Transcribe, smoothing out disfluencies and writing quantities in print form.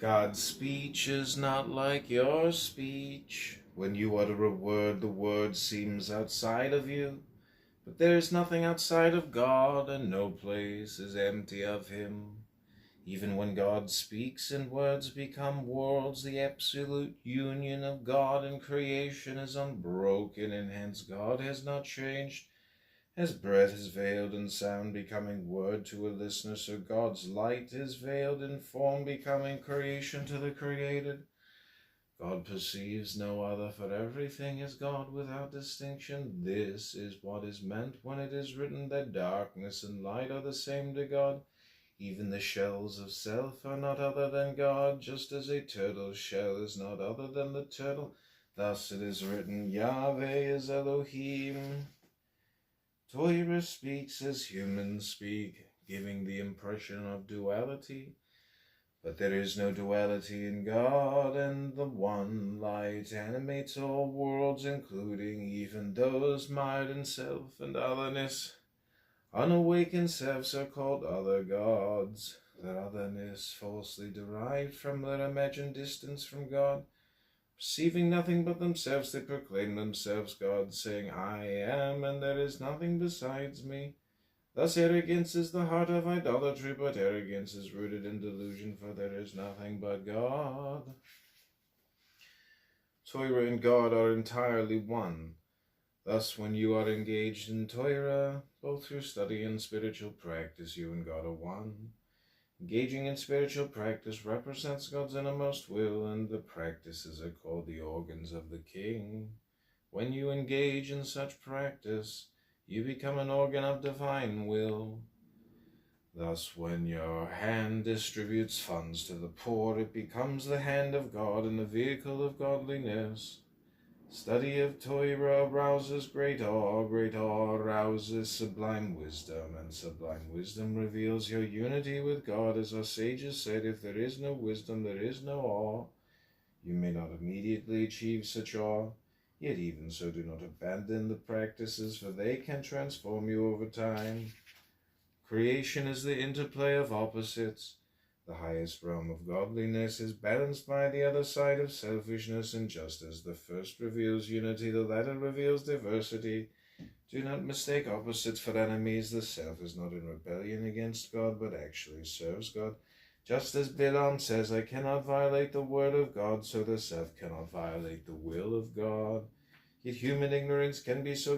God's speech is not like your speech. When you utter a word, the word seems outside of you. But there is nothing outside of God, and no place is empty of him. Even when God speaks and words become worlds, the absolute union of God and creation is unbroken, and hence God has not changed. As breath is veiled in sound becoming word to a listener, so God's light is veiled in form becoming creation to the created. God perceives no other, for everything is God without distinction. This is what is meant when it is written that darkness and light are the same to God. Even the shells of self are not other than God, just as a turtle's shell is not other than the turtle. Thus it is written, Yahweh is Elohim. Torah speaks as humans speak, giving the impression of duality. But there is no duality in God, and the one light animates all worlds, including even those mired in self and otherness. Unawakened selves are called other gods, their otherness falsely derived from their imagined distance from God. Perceiving nothing but themselves, they proclaim themselves gods, saying, I am, and there is nothing besides me. Thus arrogance is the heart of idolatry, but arrogance is rooted in delusion, for there is nothing but God. Torah and God are entirely one. Thus, when you are engaged in Torah, both through study and spiritual practice, you and God are one. Engaging in spiritual practice represents God's innermost will, and the practices are called the organs of the King. When you engage in such practice, you become an organ of divine will. Thus, when your hand distributes funds to the poor, it becomes the hand of God and the vehicle of godliness. Study of Torah arouses great awe arouses sublime wisdom, and sublime wisdom reveals your unity with God. As our sages said, if there is no wisdom, there is no awe. You may not immediately achieve such awe, yet even so do not abandon the practices, for they can transform you over time. Creation is the interplay of opposites. The highest realm of godliness is balanced by the other side of selfishness, and just as the first reveals unity, the latter reveals diversity. Do not mistake opposites for enemies. The self is not in rebellion against God, but actually serves God. Just as Balaam says, I cannot violate the word of God, so the self cannot violate the will of God. Yet human ignorance can be so